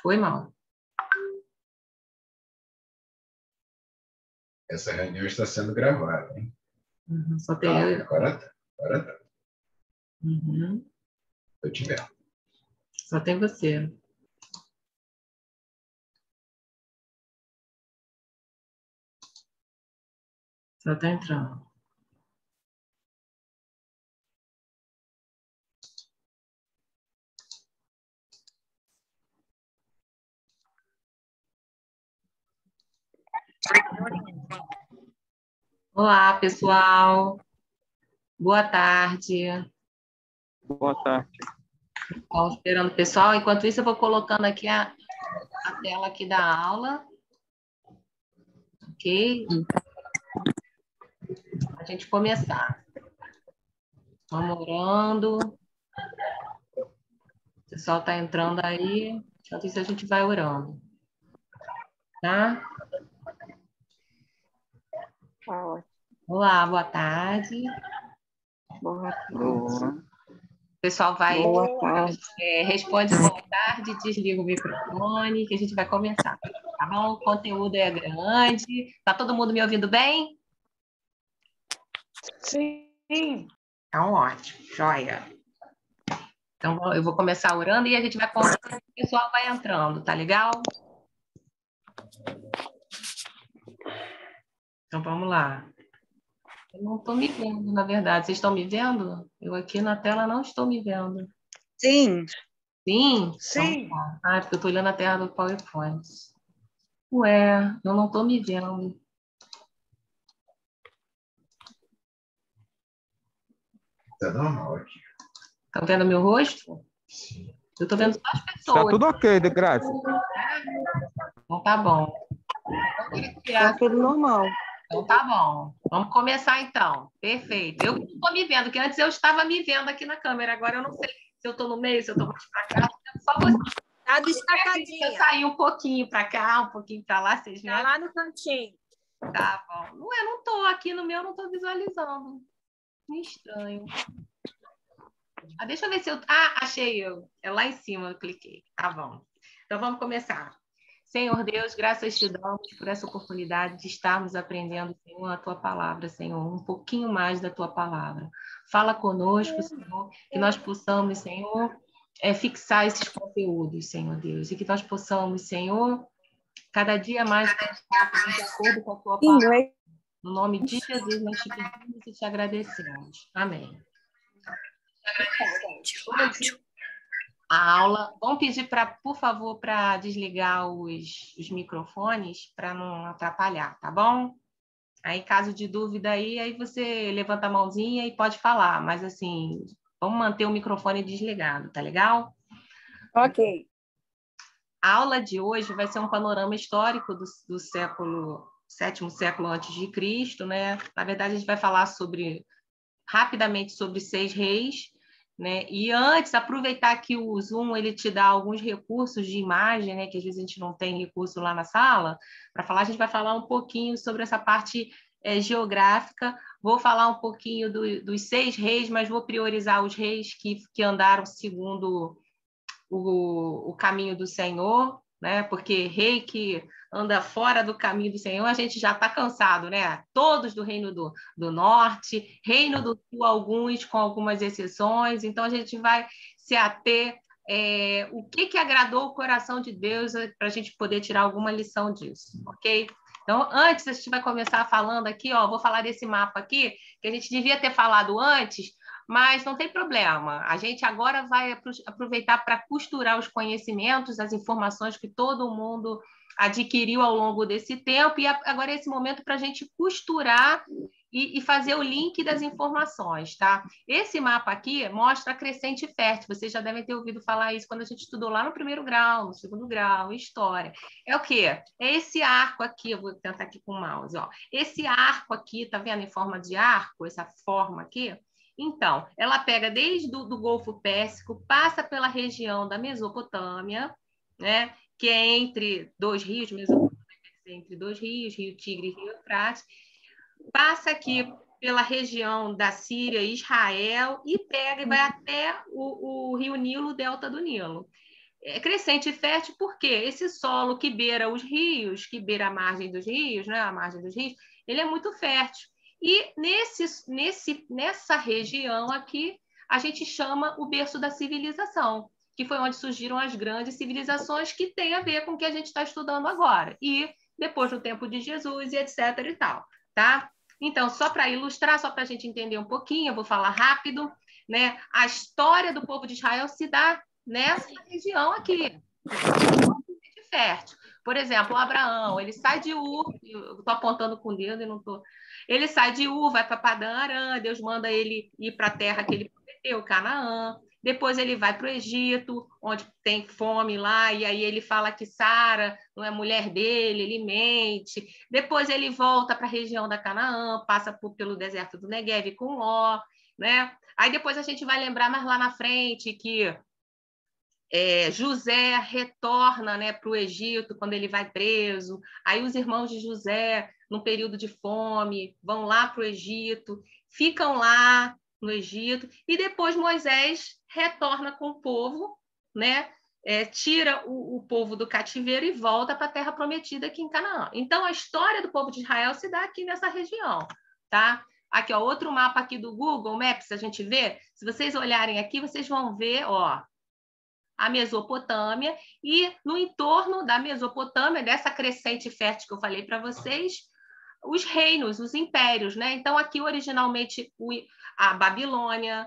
Foi mal. Essa reunião está sendo gravada, hein? Só tem eu. Agora tá. Agora tá. Eu te vendo. Só tem você. Só tá entrando. Olá, pessoal. Boa tarde. Boa tarde. Estamos esperando o pessoal. Enquanto isso, eu vou colocando aqui a tela aqui da aula. Ok? Para a gente começar. Vamos orando. O pessoal está entrando aí. Enquanto isso, a gente vai orando. Tá? Olá, boa tarde. Boa tarde. O pessoal vai... Boa tarde. Responde boa tarde, desliga o microfone, que a gente vai começar. Tá bom? O conteúdo é grande. Tá todo mundo me ouvindo bem? Sim. Então, ótimo. Joia. Então, eu vou começar orando e a gente vai conversando, o pessoal vai entrando, tá legal? Então, vamos lá. Eu não estou me vendo, na verdade. Vocês estão me vendo? Eu aqui na tela não estou me vendo. Sim. Sim? Sim. Então, tá. Ah, porque eu estou olhando a tela do PowerPoint. Ué, eu não estou me vendo. Tá normal aqui. Estão vendo meu rosto? Sim. Eu estou vendo só as Está pessoas. tudo ok, de graça. Então, tá bom. Tá tudo normal. Então, tá bom. Vamos começar, então. Perfeito. Eu estou me vendo, porque antes eu estava me vendo aqui na câmera. Agora eu não sei se eu estou no meio, se eu estou mais para cá. Só você. Tá Eu destacadinha. saí um pouquinho para cá, um pouquinho para lá. Vocês Tá lá no cantinho. Tá bom. Não, eu não estou aqui no meu, não estou visualizando. Estranho. Ah, deixa eu ver se eu... Ah, achei eu. É lá em cima, eu cliquei. Tá bom. Então, vamos começar. Senhor Deus, graças te damos por essa oportunidade de estarmos aprendendo, Senhor, a tua palavra, Senhor, um pouquinho mais da tua palavra. Fala conosco, Senhor, que nós possamos, Senhor, fixar esses conteúdos, Senhor Deus, e que nós possamos, Senhor, cada dia mais pensar de acordo com a tua palavra. No nome de Jesus, nós te pedimos e te agradecemos. Amém. A aula. Vamos pedir, por favor, para desligar os microfones para não atrapalhar, tá bom? Aí, caso de dúvida aí você levanta a mãozinha e pode falar, mas assim, vamos manter o microfone desligado, tá legal? Ok. A aula de hoje vai ser um panorama histórico do sétimo século antes de Cristo, né? Na verdade, a gente vai falar rapidamente sobre 6 reis, né? E antes, aproveitar que o Zoom ele te dá alguns recursos de imagem, né? Que às vezes a gente não tem recurso lá na sala, para falar, a gente vai falar um pouquinho sobre essa parte geográfica. Vou falar um pouquinho dos 6 reis, mas vou priorizar os reis que andaram segundo o caminho do Senhor, né? Porque rei que anda fora do caminho do Senhor, a gente já está cansado, né? Todos do Reino do Norte, Reino do Sul, alguns com algumas exceções. Então, a gente vai se ater o que agradou o coração de Deus para a gente poder tirar alguma lição disso, ok? Então, antes, a gente vai começar falando aqui, ó, vou falar desse mapa aqui, que a gente devia ter falado antes, mas não tem problema. A gente agora vai aproveitar para costurar os conhecimentos, as informações que todo mundo adquiriu ao longo desse tempo, e agora é esse momento para a gente costurar e fazer o link das informações, tá? Esse mapa aqui mostra a crescente fértil. Vocês já devem ter ouvido falar isso quando a gente estudou lá no primeiro grau, no segundo grau, em história. É o quê? É esse arco aqui, eu vou tentar aqui com o mouse, ó. Esse arco aqui, tá vendo em forma de arco, essa forma aqui? Então, ela pega desde do Golfo Pérsico, passa pela região da Mesopotâmia, né, que é entre 2 rios, Mesopotâmia entre 2 rios, Rio Tigre e Rio Eufrates, passa aqui pela região da Síria e Israel e pega e vai até o Rio Nilo, o delta do Nilo. crescente e fértil, porque esse solo que beira os rios, que beira a margem dos rios, né, a margem dos rios, ele é muito fértil. E nessa região aqui, a gente chama o berço da civilização, que foi onde surgiram as grandes civilizações que tem a ver com o que a gente está estudando agora. E depois do tempo de Jesus e etc. e tal, tá? Então, só para ilustrar, só para a gente entender um pouquinho, eu vou falar rápido, né? A história do povo de Israel se dá nessa região aqui, fértil. Por exemplo, o Abraão, ele sai de Ur, eu estou apontando com o dedo e não estou. Ele sai de Ur, vai para Padã Arã, Deus manda ele ir para a terra que ele prometeu, Canaã. Depois ele vai para o Egito, onde tem fome lá, e aí ele fala que Sara não é mulher dele, ele mente. Depois ele volta para a região da Canaã, passa pelo deserto do Neguev com Ló, né? Aí depois a gente vai lembrar mais lá na frente que José retorna, né, para o Egito quando ele vai preso. Aí os irmãos de José, num período de fome, vão lá para o Egito, ficam lá no Egito, e depois Moisés retorna com o povo, né, tira o povo do cativeiro e volta para a terra prometida aqui em Canaã. Então, a história do povo de Israel se dá aqui nessa região, tá? Aqui, ó, outro mapa aqui do Google Maps, a gente vê. Se vocês olharem aqui, vocês vão ver, ó, a Mesopotâmia, e no entorno da Mesopotâmia, dessa crescente fértil que eu falei para vocês, os reinos, os impérios, né? Então, aqui, originalmente, a Babilônia,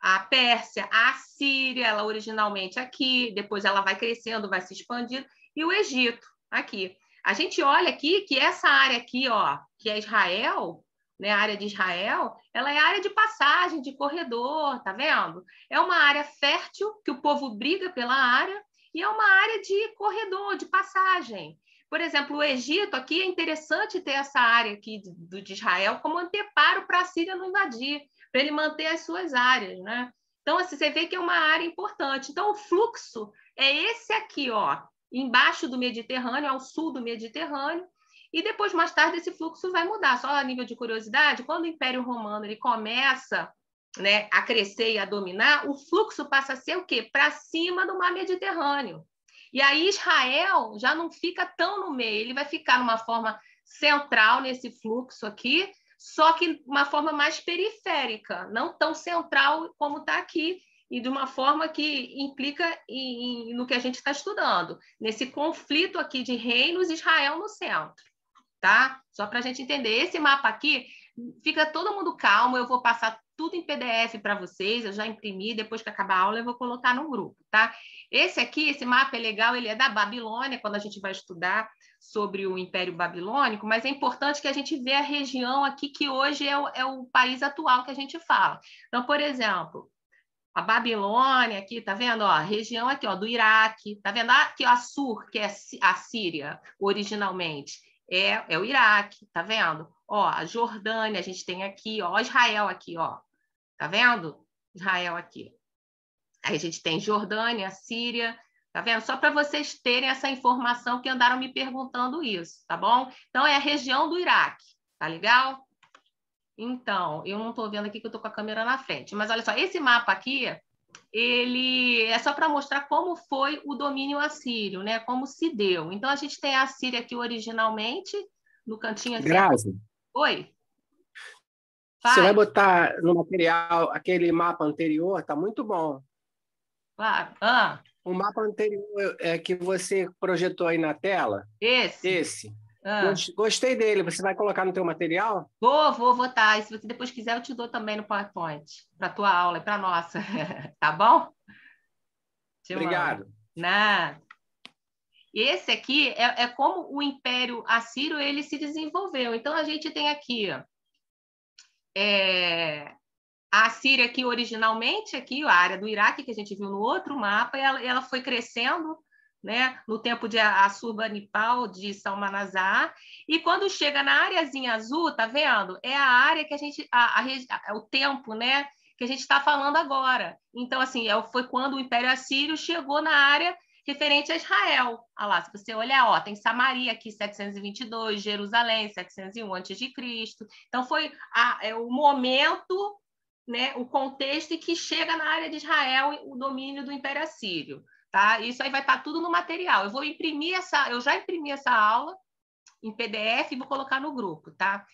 a Pérsia, a Síria, ela originalmente aqui, depois ela vai crescendo, vai se expandindo, e o Egito, aqui. A gente olha aqui que essa área aqui, ó, que é Israel, né, a área de Israel, ela é área de passagem, de corredor, tá vendo? É uma área fértil, que o povo briga pela área, e é uma área de corredor, de passagem. Por exemplo, o Egito, aqui é interessante ter essa área aqui de Israel como anteparo para a Síria não invadir, para ele manter as suas áreas, né? Então, assim, você vê que é uma área importante. Então, o fluxo é esse aqui, ó, embaixo do Mediterrâneo, ao sul do Mediterrâneo, e depois, mais tarde, esse fluxo vai mudar. Só a nível de curiosidade, quando o Império Romano ele começa, né, a crescer e a dominar, o fluxo passa a ser o quê? Para cima do mar Mediterrâneo. E aí Israel já não fica tão no meio, ele vai ficar numa forma central nesse fluxo aqui, só que uma forma mais periférica, não tão central como está aqui, e de uma forma que implica no que a gente está estudando, nesse conflito aqui de reinos, Israel no centro. Tá? Só para a gente entender. Esse mapa aqui, fica todo mundo calmo, eu vou passar tudo em PDF para vocês, eu já imprimi, depois que acabar a aula eu vou colocar no grupo, tá? Esse aqui, esse mapa é legal, ele é da Babilônia, quando a gente vai estudar sobre o Império Babilônico, mas é importante que a gente vê a região aqui, que hoje é o país atual que a gente fala. Então, por exemplo, a Babilônia aqui, tá vendo? Ó, a região aqui, ó, do Iraque, tá vendo? Aqui, ó, Assur, que é a Síria, originalmente. É o Iraque, tá vendo? Ó, a Jordânia, a gente tem aqui, ó, Israel aqui, ó. Tá vendo? Israel aqui. Aí a gente tem Jordânia, Síria, tá vendo? Só para vocês terem essa informação que andaram me perguntando isso, tá bom? Então, é a região do Iraque, tá legal? Então, eu não estou vendo aqui que eu estou com a câmera na frente, mas olha só, esse mapa aqui, ele é só para mostrar como foi o domínio assírio, né? Como se deu. Então, a gente tem a Síria aqui originalmente, no cantinho assim. Grazi, Oi? você vai Fale. botar no material aquele mapa anterior, tá muito bom. Claro. O mapa anterior que você projetou aí na tela, Esse. Gostei dele. Você vai colocar no teu material? Vou votar. E se você depois quiser, eu te dou também no PowerPoint, para a tua aula e para a nossa. Tá bom? Obrigado. Nada. E esse aqui é como o Império Assírio ele se desenvolveu. Então, a gente tem aqui a Síria aqui originalmente, aqui, a área do Iraque, que a gente viu no outro mapa, e ela foi crescendo, né, no tempo de Assurbanipal, de Salmanazar, e quando chega na areazinha azul, tá vendo? É a área que a gente, o tempo, né, que a gente está falando agora. Então, assim, foi quando o Império Assírio chegou na área referente a Israel. Olha lá, se você olhar, ó, tem Samaria aqui, 722, Jerusalém, 701 a.C. Então, foi o momento, né, o contexto em que chega na área de Israel o domínio do Império Assírio. tá? Isso aí vai estar tudo no material. Eu já imprimi essa aula em PDF e vou colocar no grupo, tá?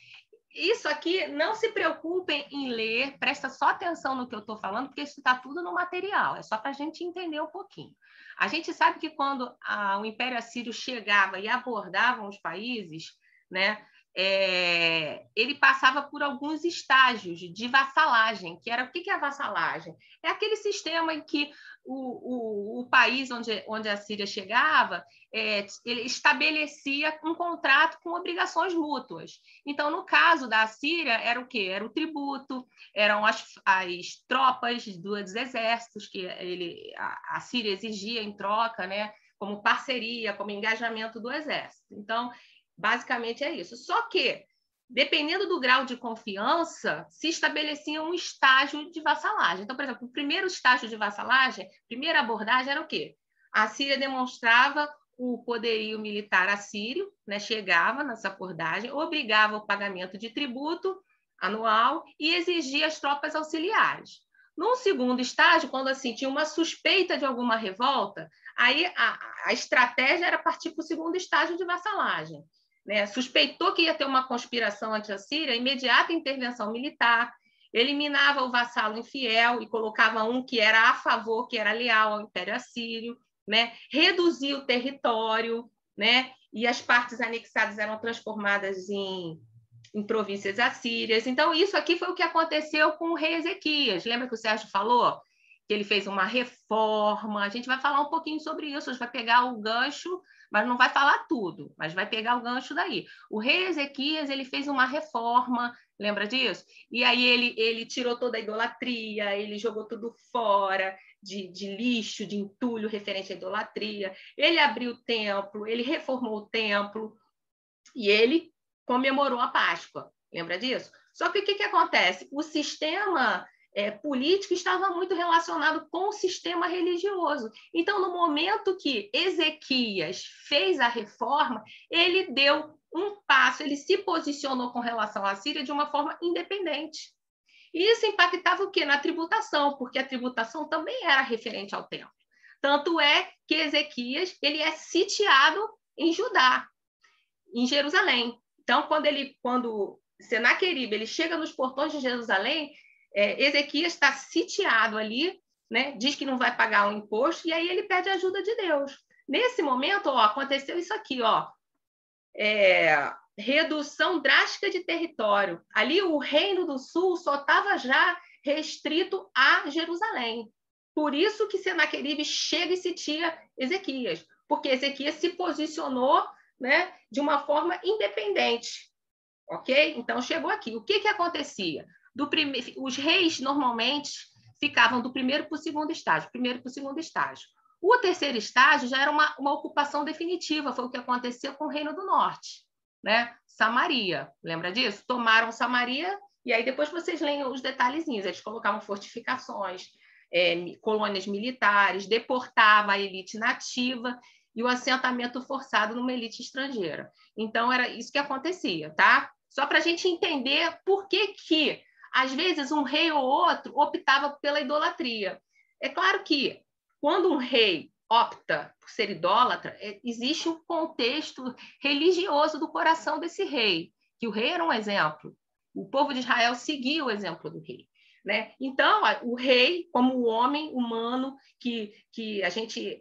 Isso aqui, não se preocupem em ler, presta só atenção no que eu estou falando, porque isso está tudo no material, é só para a gente entender um pouquinho. A gente sabe que quando o Império Assírio chegava e abordava os países, né, ele passava por alguns estágios de vassalagem, que era o que é a vassalagem? É aquele sistema em que o país onde a Síria chegava, ele estabelecia um contrato com obrigações mútuas. Então, no caso da Síria, era o quê? Era o tributo, eram as tropas dos exércitos que a Síria exigia em troca, né? Como parceria, como engajamento do exército. Então, basicamente é isso. Só que, dependendo do grau de confiança, se estabelecia um estágio de vassalagem. Então, por exemplo, o primeiro estágio de vassalagem, primeira abordagem era o quê? A Síria demonstrava o poderio militar assírio, né? Chegava nessa abordagem, obrigava o pagamento de tributo anual e exigia as tropas auxiliares. Num segundo estágio, quando assim, tinha uma suspeita de alguma revolta, aí a estratégia era partir para o segundo estágio de vassalagem. Né? Suspeitou que ia ter uma conspiração anti-assíria, imediata intervenção militar, eliminava o vassalo infiel e colocava um que era a favor, que era leal ao Império Assírio, né? Reduzia o território, né? E as partes anexadas eram transformadas em províncias assírias. Então, isso aqui foi o que aconteceu com o rei Ezequias. Lembra que o Sérgio falou? Que ele fez uma reforma. A gente vai falar um pouquinho sobre isso, a gente vai pegar o gancho, mas não vai falar tudo, mas vai pegar o gancho daí. O rei Ezequias, ele fez uma reforma, lembra disso? E aí ele tirou toda a idolatria, ele jogou tudo fora de lixo, de entulho referente à idolatria, ele abriu o templo, ele reformou o templo e ele comemorou a Páscoa, lembra disso? Só que o que acontece? O sistema político estava muito relacionado com o sistema religioso. Então, no momento que Ezequias fez a reforma, ele deu um passo, ele se posicionou com relação à Síria de uma forma independente. E isso impactava o quê? Na tributação, porque a tributação também era referente ao templo. Tanto é que Ezequias ele é sitiado em Judá, em Jerusalém. Então, quando Senaqueribe ele chega nos portões de Jerusalém, Ezequias está sitiado ali, né? Diz que não vai pagar o imposto, e aí ele pede ajuda de Deus. Nesse momento, aconteceu isso aqui, redução drástica de território. Ali o Reino do Sul só estava já restrito a Jerusalém. Por isso que Senaqueribe chega e sitia Ezequias, porque Ezequias se posicionou, né, de uma forma independente. Ok? Então, chegou aqui. O que acontecia? Os reis, normalmente, ficavam do primeiro para o segundo estágio. O terceiro estágio já era uma ocupação definitiva, foi o que aconteceu com o Reino do Norte, né? Samaria, lembra disso? Tomaram Samaria, e aí depois vocês leem os detalhezinhos. Eles colocavam fortificações, colônias militares, deportavam a elite nativa e o assentamento forçado numa elite estrangeira. Então, era isso que acontecia, tá? Só para a gente entender por que, às vezes, um rei ou outro optava pela idolatria. É claro que, quando um rei opta por ser idólatra, existe um contexto religioso do coração desse rei, que o rei era um exemplo. O povo de Israel seguia o exemplo do rei. Né? Então, o rei, como o homem humano que a gente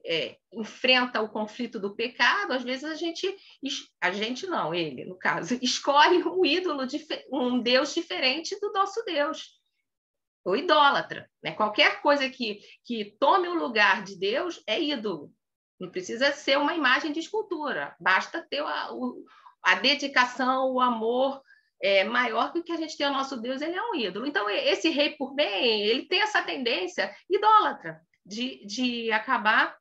enfrenta o conflito do pecado, às vezes ele, no caso, escolhe um ídolo, um Deus diferente do nosso Deus, o idólatra. Né? Qualquer coisa que tome o lugar de Deus é ídolo. Não precisa ser uma imagem de escultura, basta ter a dedicação, o amor maior que o que a gente tem ao nosso Deus, ele é um ídolo. Então, esse rei por bem, ele tem essa tendência idólatra de acabar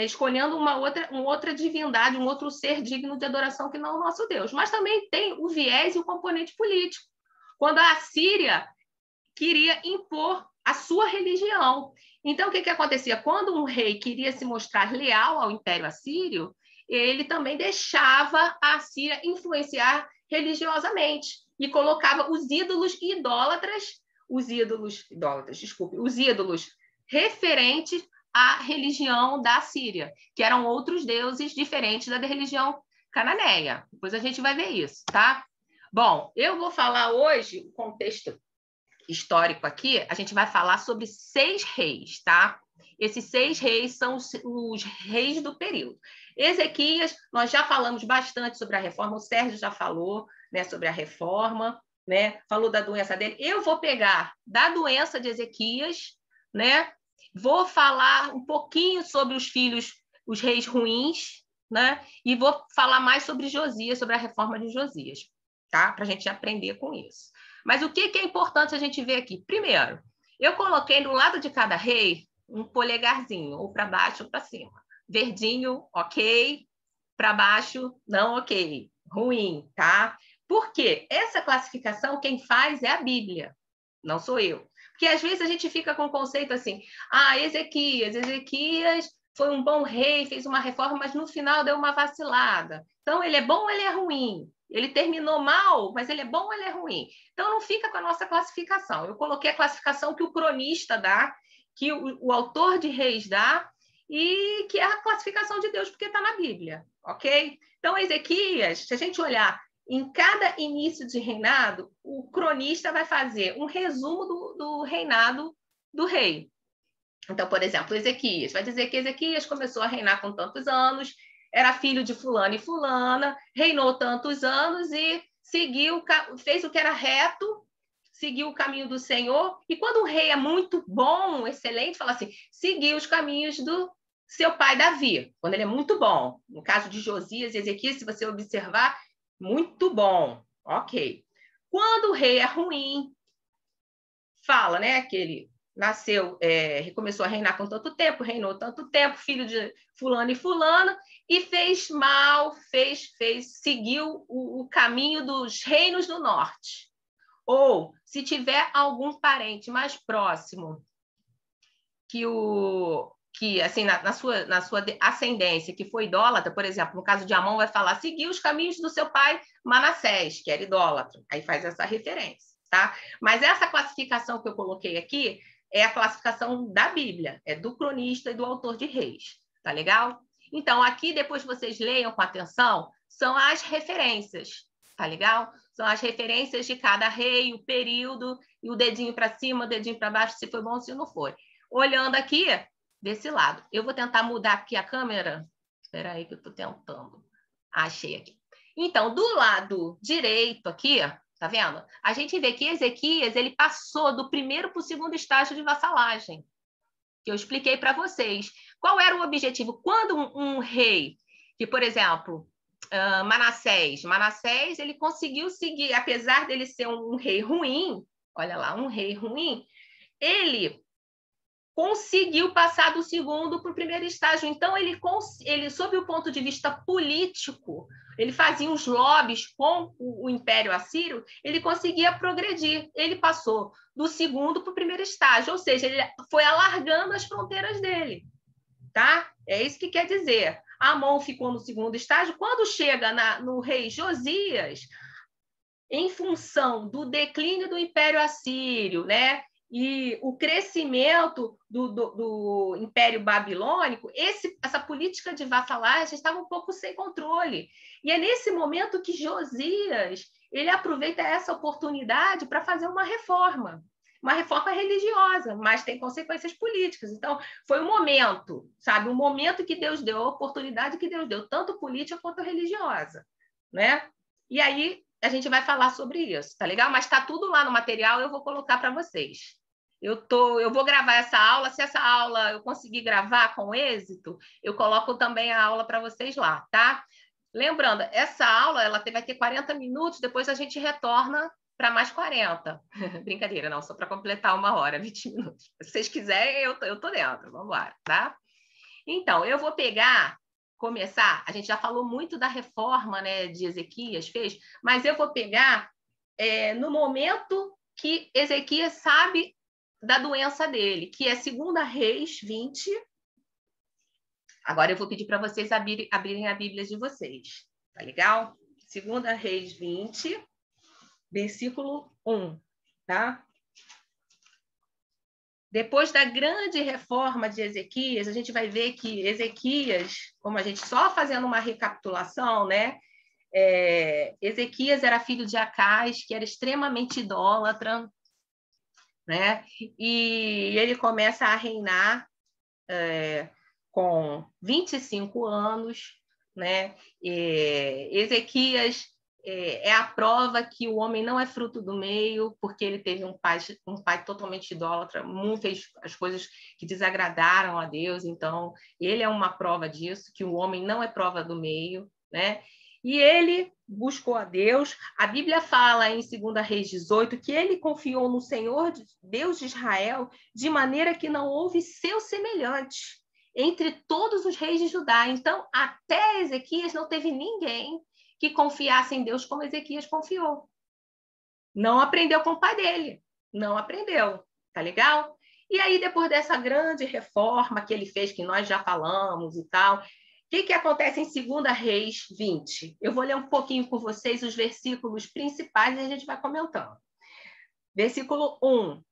escolhendo uma outra divindade, um outro ser digno de adoração que não o nosso Deus. Mas também tem o viés e o componente político. Quando a Síria queria impor a sua religião. Então, o que acontecia? Quando um rei queria se mostrar leal ao Império Assírio, ele também deixava a Síria influenciar religiosamente e colocava os ídolos referentes a religião da Síria, que eram outros deuses diferentes da religião cananeia. Depois a gente vai ver isso, tá? Bom, eu vou falar hoje o contexto histórico aqui, a gente vai falar sobre 6 reis, tá? Esses 6 reis são os reis do período. Ezequias, nós já falamos bastante sobre a reforma, o Sérgio já falou, né, sobre a reforma, né? Falou da doença dele. Eu vou pegar da doença de Ezequias, né? Vou falar um pouquinho sobre os filhos, os reis ruins, né? E vou falar mais sobre Josias, sobre a reforma de Josias, tá? Para a gente aprender com isso. Mas o que é importante a gente ver aqui? Primeiro, eu coloquei do lado de cada rei um polegarzinho, ou para baixo ou para cima. Verdinho, ok. Para baixo, não ok. Ruim, tá? Por quê? Essa classificação quem faz é a Bíblia, não sou eu. Porque às vezes a gente fica com o conceito assim, Ezequias foi um bom rei, fez uma reforma, mas no final deu uma vacilada. Então, ele é bom ou ele é ruim? Ele terminou mal, mas ele é bom ou ele é ruim? Então, não fica com a nossa classificação. Eu coloquei a classificação que o cronista dá, que o autor de Reis dá, e que é a classificação de Deus, porque está na Bíblia, ok? Então, Ezequias, se a gente olhar em cada início de reinado, o cronista vai fazer um resumo do reinado do rei. Então, por exemplo, Ezequias vai dizer que Ezequias começou a reinar com tantos anos, era filho de fulano e fulana, reinou tantos anos e fez o que era reto, seguiu o caminho do Senhor. E quando o rei é muito bom, excelente, fala assim, seguiu os caminhos do seu pai Davi, quando ele é muito bom. No caso de Josias e Ezequias, se você observar, muito bom, ok. Quando o rei é ruim, fala, né, que ele nasceu, começou a reinar com tanto tempo, reinou tanto tempo, filho de fulano e fulana, e fez mal, seguiu o caminho dos reinos do norte. Ou, se tiver algum parente mais próximo que assim, na sua ascendência, que foi idólatra, por exemplo, no caso de Amon, vai falar, seguiu os caminhos do seu pai Manassés, que era idólatra. Aí faz essa referência, tá? Mas essa classificação que eu coloquei aqui é a classificação da Bíblia, é do cronista e do autor de Reis, tá legal? Então, aqui, depois vocês leiam com atenção, são as referências, tá legal? São as referências de cada rei, o período, e o dedinho para cima, o dedinho para baixo, se foi bom, se não foi. Olhando aqui, desse lado. Eu vou tentar mudar aqui a câmera. Espera aí que eu estou tentando. Achei aqui. Então, do lado direito aqui, tá vendo? A gente vê que Ezequias, ele passou do primeiro para o segundo estágio de vassalagem, que eu expliquei para vocês. Qual era o objetivo? Quando um rei, que, por exemplo, Manassés, ele conseguiu seguir, apesar dele ser um rei ruim, olha lá, um rei ruim, ele conseguiu passar do segundo para o primeiro estágio. Então, ele, sob o ponto de vista político, ele fazia uns lobbies com o Império Assírio, ele conseguia progredir. Ele passou do segundo para o primeiro estágio, ou seja, ele foi alargando as fronteiras dele. Tá? É isso que quer dizer. Amon ficou no segundo estágio. Quando chega no rei Josias, em função do declínio do Império Assírio, né? E o crescimento do Império Babilônico, essa política de vassalagem estava um pouco sem controle. E é nesse momento que Josias ele aproveita essa oportunidade para fazer uma reforma religiosa, mas tem consequências políticas. Então, foi um momento, sabe? Um momento que Deus deu, a oportunidade que Deus deu, tanto política quanto religiosa, né? E aí, a gente vai falar sobre isso, tá legal? Mas está tudo lá no material, eu vou colocar para vocês. Eu vou gravar essa aula, se essa aula eu conseguir gravar com êxito, eu coloco também a aula para vocês lá, tá? Lembrando, essa aula ela vai ter 40 minutos, depois a gente retorna para mais 40. Brincadeira, não, só para completar 1 hora, 20 minutos. Se vocês quiserem, eu tô dentro, vamos lá, tá? Então, eu vou começar, a gente já falou muito da reforma, né, de Ezequias fez, mas eu vou pegar no momento que Ezequias sabe da doença dele, que é 2 Reis 20. Agora eu vou pedir para vocês abrirem a Bíblia de vocês, tá legal? 2 Reis 20, versículo 1, tá? Depois da grande reforma de Ezequias, a gente vai ver que Ezequias, como a gente só fazendo uma recapitulação, né? Ezequias era filho de Acás, que era extremamente idólatra, né? E ele começa a reinar com 25 anos, né? Ezequias é a prova que o homem não é fruto do meio, porque ele teve um pai totalmente idólatra, fez as coisas que desagradaram a Deus, então ele é uma prova disso, que o homem não é prova do meio, né? E ele buscou a Deus. A Bíblia fala em 2 Reis 18 que ele confiou no Senhor, Deus de Israel, de maneira que não houve seu semelhante entre todos os reis de Judá. Então, até Ezequias não teve ninguém que confiasse em Deus como Ezequias confiou. Não aprendeu com o pai dele. Não aprendeu. Tá legal? E aí, depois dessa grande reforma que ele fez, que nós já falamos e tal, o que acontece em 2 Reis 20? Eu vou ler um pouquinho com vocês os versículos principais e a gente vai comentando. Versículo 1.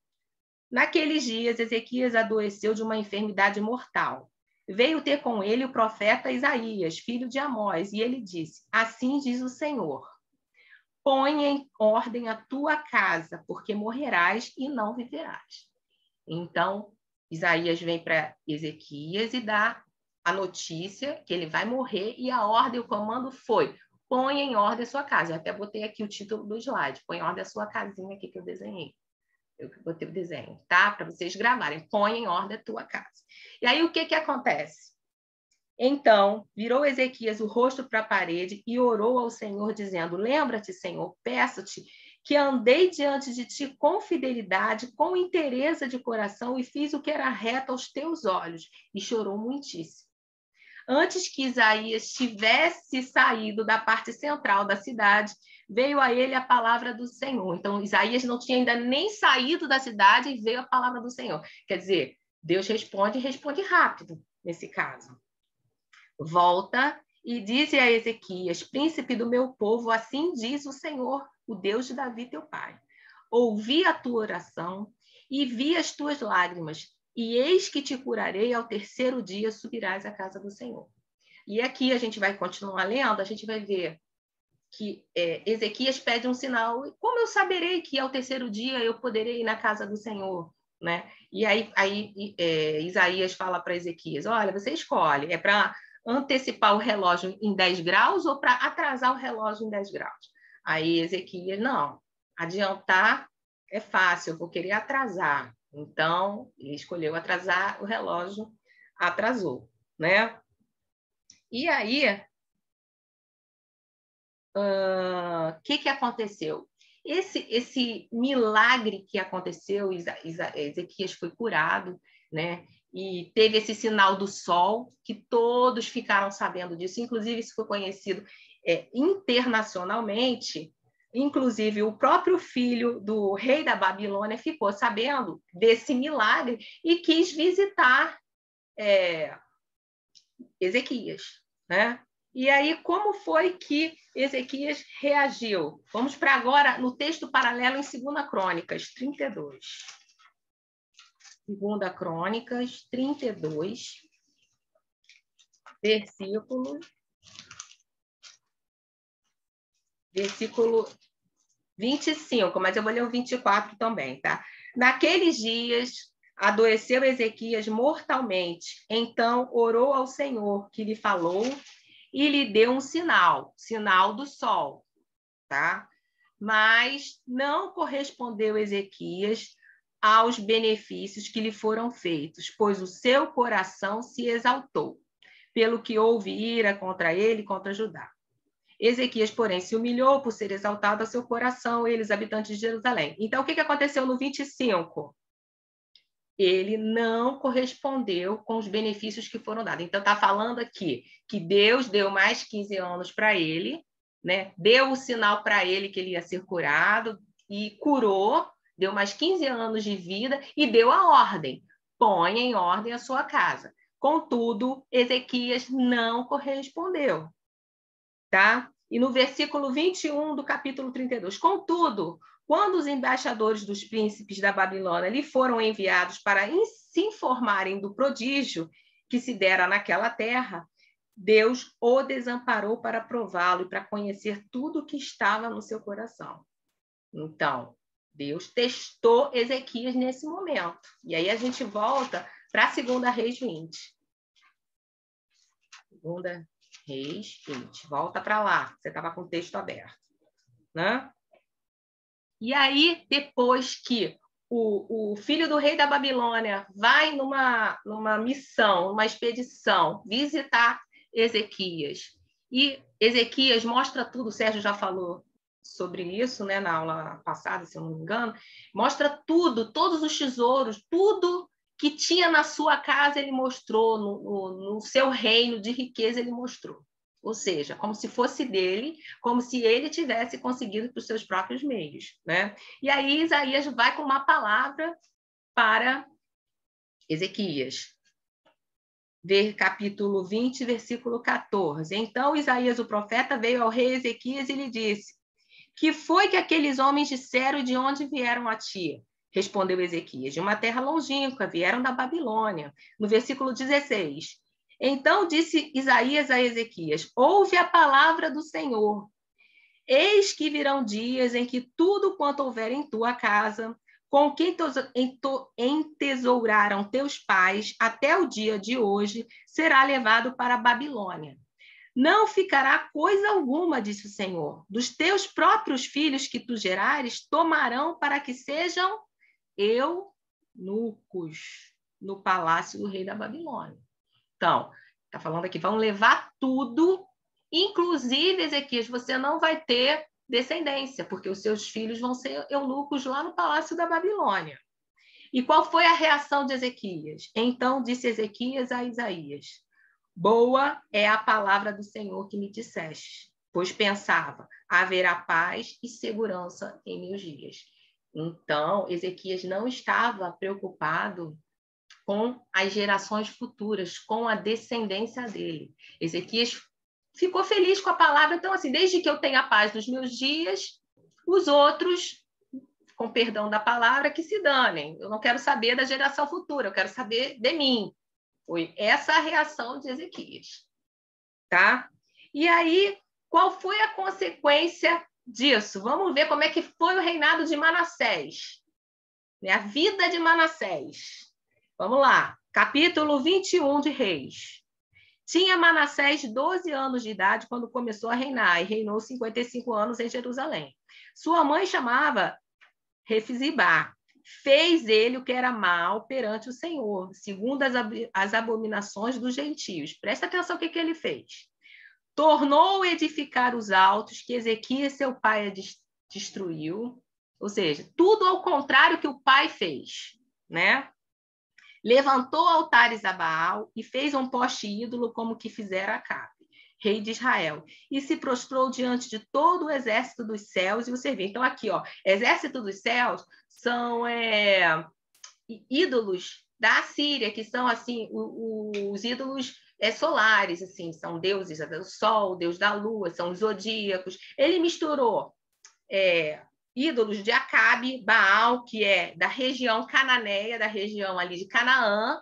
Naqueles dias, Ezequias adoeceu de uma enfermidade mortal. Veio ter com ele o profeta Isaías, filho de Amós, e ele disse: assim diz o Senhor, põe em ordem a tua casa, porque morrerás e não viverás. Então, Isaías vem para Ezequias e dá a notícia que ele vai morrer, e a ordem, o comando foi: põe em ordem a sua casa. Eu até botei aqui o título do slide, põe em ordem a sua casinha aqui que eu desenhei. Eu botei o desenho, tá? Para vocês gravarem. Põe em ordem a tua casa. E aí, o que acontece? Então, virou Ezequias o rosto para a parede e orou ao Senhor, dizendo: lembra-te, Senhor, peço-te que andei diante de ti com fidelidade, com inteireza de coração, e fiz o que era reto aos teus olhos. E chorou muitíssimo. Antes que Isaías tivesse saído da parte central da cidade, veio a ele a palavra do Senhor. Então, Isaías não tinha ainda nem saído da cidade e veio a palavra do Senhor. Quer dizer, Deus responde rápido nesse caso. Volta e diz a Ezequias: príncipe do meu povo, assim diz o Senhor, o Deus de Davi, teu pai. Ouvi a tua oração e vi as tuas lágrimas, e eis que te curarei, ao terceiro dia subirás à casa do Senhor. E aqui a gente vai continuar lendo, a gente vai ver que Ezequias pede um sinal. Como eu saberei que ao terceiro dia eu poderei ir na casa do Senhor? Né? E aí Isaías fala para Ezequias: olha, você escolhe, é para antecipar o relógio em 10 graus ou para atrasar o relógio em 10 graus? Aí Ezequias: não, adiantar é fácil, eu vou querer atrasar. Então, ele escolheu atrasar, o relógio atrasou, né? E aí, que aconteceu? Esse milagre que aconteceu, Ezequias foi curado, né? E teve esse sinal do sol, que todos ficaram sabendo disso, inclusive isso foi conhecido internacionalmente. Inclusive, o próprio filho do rei da Babilônia ficou sabendo desse milagre e quis visitar Ezequias, né? E aí, como foi que Ezequias reagiu? Vamos para agora no texto paralelo em 2 Crônicas 32. 2 Crônicas 32, versículo 25, mas eu vou ler o 24 também, tá? Naqueles dias, adoeceu Ezequias mortalmente. Então, orou ao Senhor, que lhe falou e lhe deu um sinal do sol, tá? Mas não correspondeu Ezequias aos benefícios que lhe foram feitos, pois o seu coração se exaltou, pelo que houve ira contra ele e contra Judá. Ezequias, porém, se humilhou por ser exaltado a seu coração, eles, habitantes de Jerusalém. Então, o que aconteceu no 25? Ele não correspondeu com os benefícios que foram dados. Então, está falando aqui que Deus deu mais 15 anos para ele, né? Deu o sinal para ele que ele ia ser curado e curou, deu mais 15 anos de vida e deu a ordem: põe em ordem a sua casa. Contudo, Ezequias não correspondeu. Tá? E no versículo 21 do capítulo 32, contudo, Quando os embaixadores dos príncipes da Babilônia lhe foram enviados para se informarem do prodígio que se dera naquela terra, Deus o desamparou para prová-lo e para conhecer tudo o que estava no seu coração. Então, Deus testou Ezequias nesse momento. E aí a gente volta para 2 Reis 20. 2 Reis 20. Volta para lá. Você estava com o texto aberto. Né? E aí, depois que o filho do rei da Babilônia vai numa missão, numa expedição, visitar Ezequias. E Ezequias mostra tudo, o Sérgio já falou sobre isso, né, na aula passada, se eu não me engano. Mostra tudo, todos os tesouros, tudo que tinha na sua casa ele mostrou, no seu reino de riqueza ele mostrou. Ou seja, como se fosse dele, como se ele tivesse conseguido por seus próprios meios, né? E aí Isaías vai com uma palavra para Ezequias. Ver capítulo 20, versículo 14. Então Isaías, o profeta, veio ao rei Ezequias e lhe disse: que foi que aqueles homens disseram e de onde vieram a ti? Respondeu Ezequias: de uma terra longínqua, vieram da Babilônia. No versículo 16. Então disse Isaías a Ezequias: ouve a palavra do Senhor. Eis que virão dias em que tudo quanto houver em tua casa, com quem entesouraram teus pais até o dia de hoje, será levado para a Babilônia. Não ficará coisa alguma, disse o Senhor. Dos teus próprios filhos que tu gerares, tomarão para que sejam eunucos no palácio do rei da Babilônia. Então, está falando aqui, vão levar tudo, inclusive, Ezequias, você não vai ter descendência, porque os seus filhos vão ser eunucos lá no palácio da Babilônia. E qual foi a reação de Ezequias? Então disse Ezequias a Isaías: boa é a palavra do Senhor que me disseste, pois pensava, haverá paz e segurança em meus dias. Então, Ezequias não estava preocupado com as gerações futuras, com a descendência dele. Ezequias ficou feliz com a palavra. Então, assim, desde que eu tenha paz nos meus dias, os outros, com perdão da palavra, que se danem. Eu não quero saber da geração futura, eu quero saber de mim. Foi essa a reação de Ezequias. Tá? E aí, qual foi a consequência disso? Vamos ver como é que foi o reinado de Manassés. A vida de Manassés. Vamos lá. Capítulo 21 de Reis. Tinha Manassés 12 anos de idade quando começou a reinar, e reinou 55 anos em Jerusalém. Sua mãe chamava Refizibá. Fez ele o que era mal perante o Senhor, segundo as abominações dos gentios. Presta atenção o que ele fez. Tornou edificar os altos que Ezequias, seu pai, destruiu. Ou seja, tudo ao contrário que o pai fez, né? Levantou altares a Baal e fez um poste ídolo como que fizera Acabe, rei de Israel, e se prostrou diante de todo o exército dos céus e o serviu. Então, aqui, ó, exército dos céus são ídolos da Assíria, que são, assim, os ídolos solares, assim, são deuses do sol, deus da lua, são os zodíacos. Ele misturou ídolos de Acabe, Baal, que é da região cananeia, da região ali de Canaã,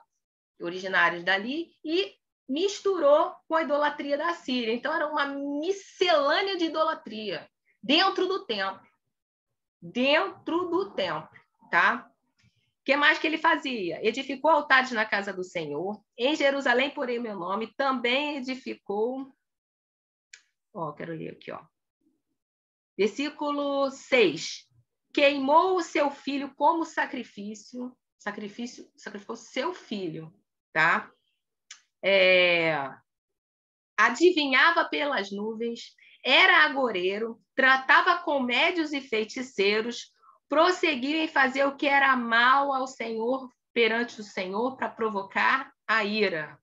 originários dali, e misturou com a idolatria da Síria. Então, era uma miscelânea de idolatria dentro do templo. Dentro do templo, tá? O que mais que ele fazia? Edificou altares na casa do Senhor. Em Jerusalém, porém, meu nome, também edificou... quero ler aqui, ó. Versículo 6. Queimou o seu filho como sacrifício, sacrificou seu filho, tá? Adivinhava pelas nuvens, era agoreiro, tratava com médios e feiticeiros, prosseguiu em fazer o que era mal ao Senhor, perante o Senhor, para provocar a ira.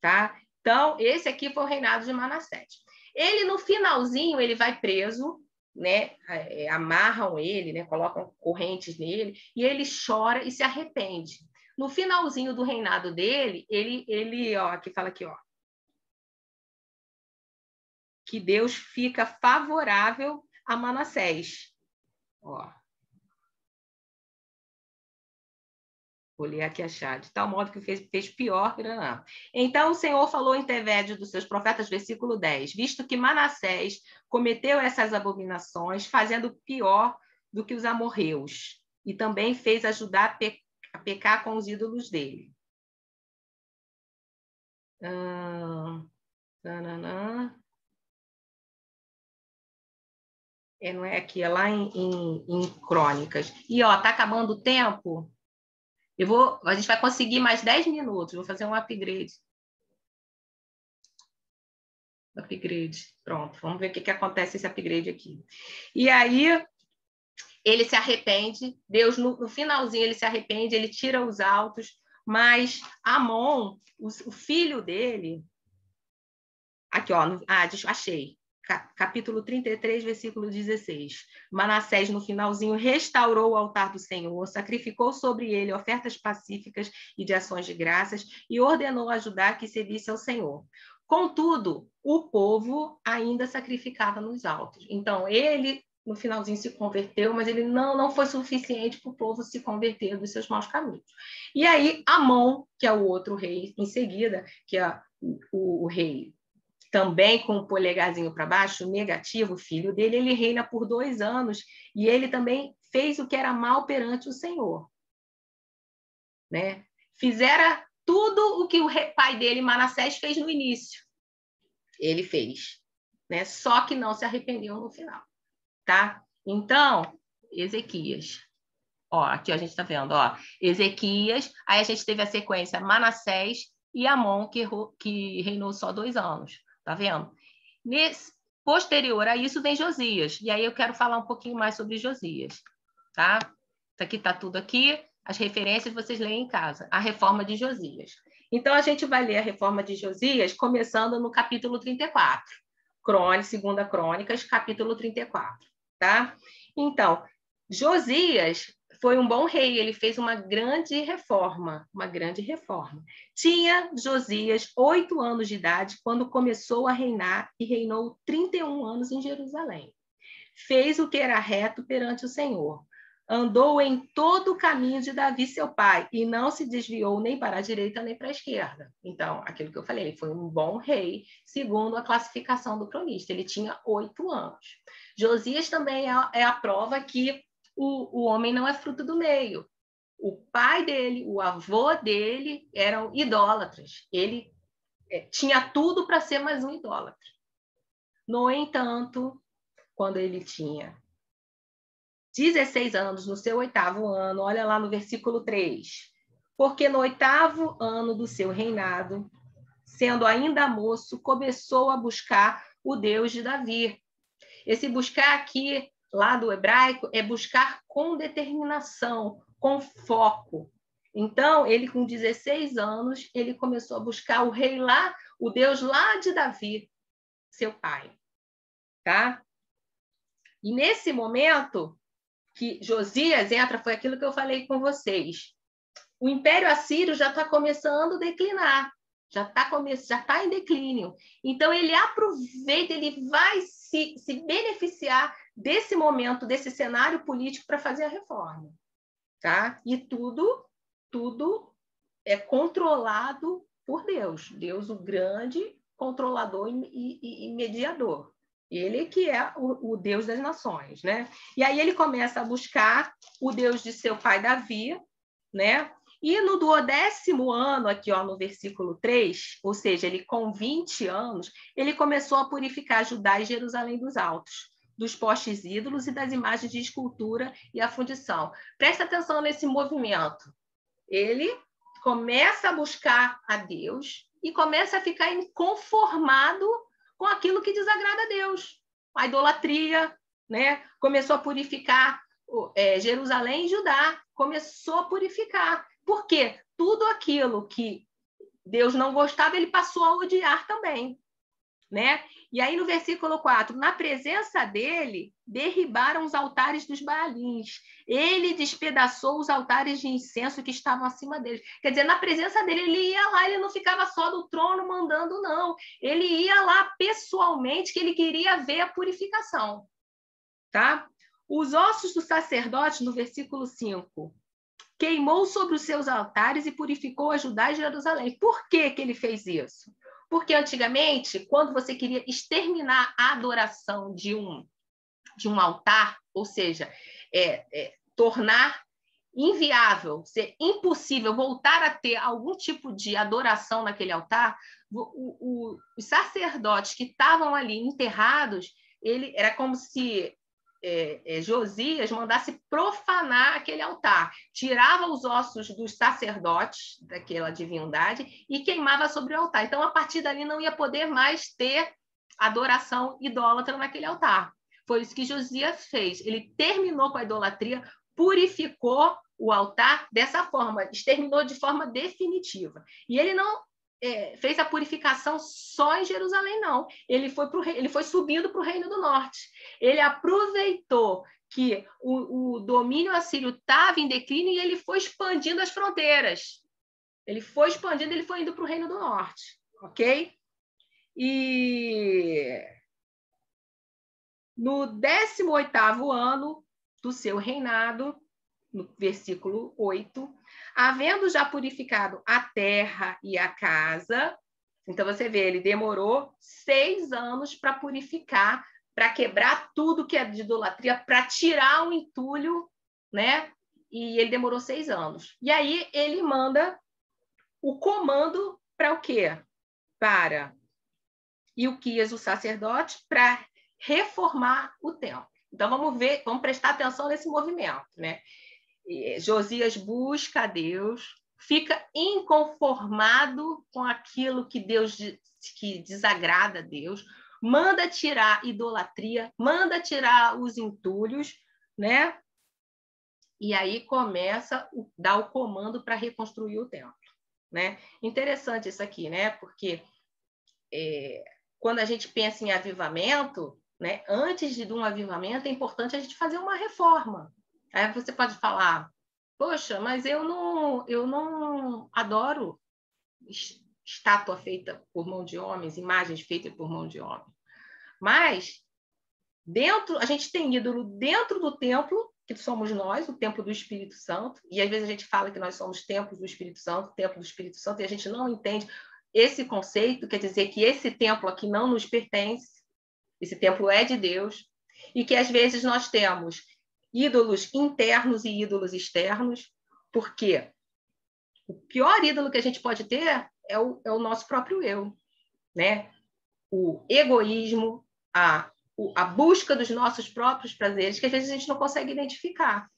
Tá? Então, esse aqui foi o reinado de Manassés. Ele, no finalzinho, ele vai preso, né? Amarram ele, né? Colocam correntes nele, e ele chora e se arrepende. No finalzinho do reinado dele, ele aqui fala aqui, ó, que Deus fica favorável a Manassés, Ó. Vou ler aqui a chave. De tal modo que fez pior. Então o Senhor falou em intermédio dos seus profetas, versículo 10, visto que Manassés cometeu essas abominações, fazendo pior do que os amorreus, e também fez Judá a pecar com os ídolos dele. Não é aqui, é lá em Crônicas. E ó, tá acabando o tempo. A gente vai conseguir mais 10 minutos. Vou fazer um upgrade. Pronto. Vamos ver o que acontece esse upgrade aqui. E aí, ele se arrepende. Deus, no finalzinho, ele se arrepende. Ele tira os altos. Mas Amon, o filho dele... Aqui, ó. Achei. Capítulo 33, versículo 16. Manassés, no finalzinho, restaurou o altar do Senhor, sacrificou sobre ele ofertas pacíficas e de ações de graças e ordenou a Judá que servisse ao Senhor. Contudo, o povo ainda sacrificava nos altos. Então, ele, no finalzinho, se converteu, mas ele não foi suficiente para o povo se converter dos seus maus caminhos. E aí, Amon, que é o outro rei, em seguida, que é o rei também com o polegarzinho para baixo, negativo, o filho dele, ele reina por 2 anos e ele também fez o que era mal perante o Senhor. Né? Fizera tudo o que o pai dele, Manassés, fez no início. Ele fez. Né? Só que não se arrependeu no final. Tá? Então, Ezequias. Ó, aqui a gente está vendo. Ó, Ezequias, aí a gente teve a sequência Manassés e Amon, que reinou só 2 anos. Tá vendo? Posterior a isso vem Josias. E aí eu quero falar um pouquinho mais sobre Josias. Tá? Isso aqui tá tudo aqui. As referências vocês leem em casa. A reforma de Josias. Então, a gente vai ler a reforma de Josias começando no capítulo 34. 2 Crônicas, capítulo 34. Tá? Então, Josias foi um bom rei, ele fez uma grande reforma. Tinha Josias 8 anos de idade quando começou a reinar e reinou 31 anos em Jerusalém. Fez o que era reto perante o Senhor. Andou em todo o caminho de Davi, seu pai, e não se desviou nem para a direita nem para a esquerda. Então, aquilo que eu falei, ele foi um bom rei, segundo a classificação do cronista. Ele tinha 8 anos. Josias também é a prova que o homem não é fruto do meio. O pai dele, o avô dele eram idólatras. Ele tinha tudo para ser mais um idólatra. No entanto, quando ele tinha 16 anos, no seu 8º ano, olha lá no versículo 3. Porque no 8º ano do seu reinado, sendo ainda moço, começou a buscar o Deus de Davi. Esse buscar aqui, lá do hebraico, é buscar com determinação, com foco. Então, ele com 16 anos, ele começou a buscar o rei lá, o Deus lá de Davi, seu pai. Tá? E nesse momento que Josias entra, foi aquilo que eu falei com vocês. O Império Assírio já está começando a declinar, já está em declínio. Então, ele aproveita, ele vai se beneficiar desse momento, desse cenário político para fazer a reforma. Tá? E tudo é controlado por Deus. Deus, o grande controlador e mediador. Ele que é o Deus das nações, né? E aí ele começa a buscar o Deus de seu pai Davi, né? E no 12º ano, aqui ó, no versículo 3, ou seja, ele com 20 anos, ele começou a purificar Judá e Jerusalém dos altos, dos postes ídolos e das imagens de escultura e a fundição. Presta atenção nesse movimento. Ele começa a buscar a Deus e começa a ficar inconformado com aquilo que desagrada a Deus. A idolatria, né? Começou a purificar Jerusalém e Judá. Começou a purificar. Por quê? Tudo aquilo que Deus não gostava, ele passou a odiar também. Né? E aí no versículo 4, na presença dele, derribaram os altares dos Baalins. Ele despedaçou os altares de incenso que estavam acima dele. Quer dizer, na presença dele, ele ia lá, ele não ficava só do trono mandando, não. Ele ia lá pessoalmente, que ele queria ver a purificação. Tá? Os ossos do sacerdote, no versículo 5, queimou sobre os seus altares e purificou a Judá e Jerusalém. Por que que ele fez isso? Porque antigamente, quando você queria exterminar a adoração de um altar, ou seja, tornar inviável, ser impossível voltar a ter algum tipo de adoração naquele altar, os sacerdotes que estavam ali enterrados, era como se Josias mandasse profanar aquele altar, tirava os ossos dos sacerdotes daquela divindade e queimava sobre o altar. Então, a partir dali, não ia poder mais ter adoração idólatra naquele altar. Foi isso que Josias fez. Ele terminou com a idolatria, purificou o altar dessa forma, exterminou de forma definitiva. E ele não fez a purificação só em Jerusalém, não. Ele foi subindo para o Reino do Norte. Ele aproveitou que o domínio assírio estava em declínio e ele foi expandindo as fronteiras. Ele foi expandindo, ele foi indo para o Reino do Norte. Ok? E no 18º ano do seu reinado, no versículo 8, havendo já purificado a terra e a casa, então você vê, ele demorou 6 anos para purificar, para quebrar tudo que é de idolatria, para tirar o entulho, né? E ele demorou 6 anos. E aí ele manda o comando para o quê? Para Ilquias, o sacerdote, para reformar o templo. Então vamos prestar atenção nesse movimento, né? Josias busca a Deus, fica inconformado com aquilo que desagrada a Deus, manda tirar a idolatria, manda tirar os entulhos, né? E aí começa a dar o comando para reconstruir o templo, né? Interessante isso aqui, né? Porque quando a gente pensa em avivamento, né? Antes de um avivamento, é importante a gente fazer uma reforma. Aí você pode falar, poxa, mas eu não adoro estátua feita por mão de homens, imagens feitas por mão de homem. Mas a gente tem ídolo dentro do templo, que somos nós, o templo do Espírito Santo, e às vezes a gente fala que nós somos templos do Espírito Santo, templo do Espírito Santo, e a gente não entende esse conceito, quer dizer que esse templo aqui não nos pertence, esse templo é de Deus, e que às vezes nós temos ídolos internos e ídolos externos, porque o pior ídolo que a gente pode ter é o nosso próprio eu, né? O egoísmo, a busca dos nossos próprios prazeres, que às vezes a gente não consegue identificar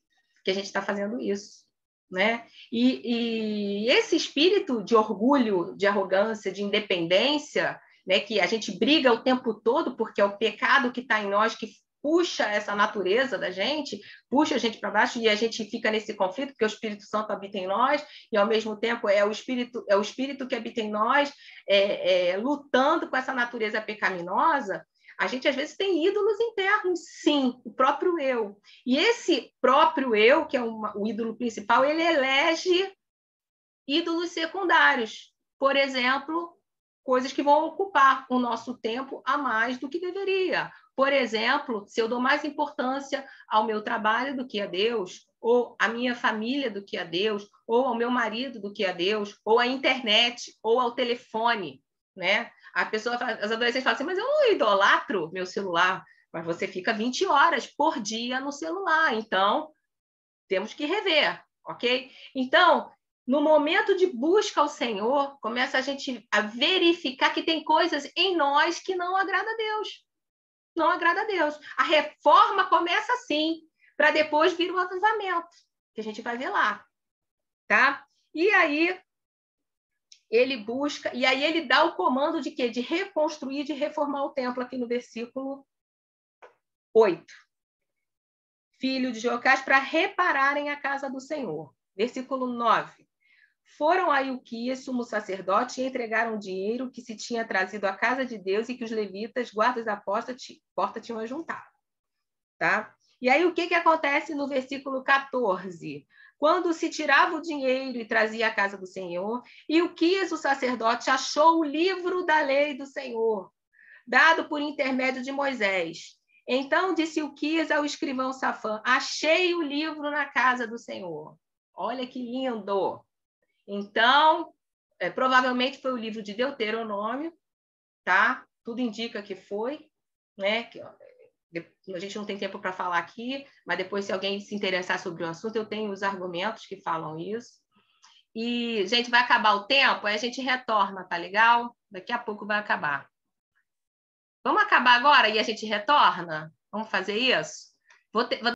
que a gente está fazendo isso, né? E esse espírito de orgulho, de arrogância, de independência, né, que a gente briga o tempo todo porque é o pecado que está em nós que puxa essa natureza da gente, puxa a gente para baixo e a gente fica nesse conflito porque o Espírito Santo habita em nós e ao mesmo tempo é o Espírito que habita em nós lutando com essa natureza pecaminosa. A gente às vezes tem ídolos internos, sim, o próprio eu. E esse próprio eu, que é o ídolo principal, ele elege ídolos secundários. Por exemplo, coisas que vão ocupar o nosso tempo a mais do que deveria. Por exemplo, se eu dou mais importância ao meu trabalho do que a Deus, ou à minha família do que a Deus, ou ao meu marido do que a Deus, ou à internet, ou ao telefone, né? As adolescentes falam assim, mas eu não idolatro meu celular, mas você fica 20 horas por dia no celular, então temos que rever, ok? Então, no momento de busca ao Senhor, começa a gente a verificar que tem coisas em nós que não agrada a Deus. Não agrada a Deus. A reforma começa assim, para depois vir o avivamento, que a gente vai ver lá. Tá? E aí, ele busca, e aí ele dá o comando de quê? De reconstruir, de reformar o templo, aqui no versículo 8. Filho de Jocás, para repararem a casa do Senhor. Versículo 9. Foram a Ilquias, sumo sacerdote, e entregaram o dinheiro que se tinha trazido à casa de Deus e que os levitas, guardas da porta, tinham ajuntado. Tá? E aí o que acontece no versículo 14? Quando se tirava o dinheiro e trazia à casa do Senhor, Ilquias, o sacerdote, achou o livro da lei do Senhor, dado por intermédio de Moisés. Então disse Ilquias ao escrivão Safã: achei o livro na casa do Senhor. Olha que lindo! Então, provavelmente foi o livro de Deuteronômio, tá? Tudo indica que foi, né? A gente não tem tempo para falar aqui, mas depois, se alguém se interessar sobre o assunto, eu tenho os argumentos que falam isso. E, gente, vai acabar o tempo, aí a gente retorna, tá legal? Daqui a pouco vai acabar. Vamos acabar agora e a gente retorna? Vamos fazer isso? Vou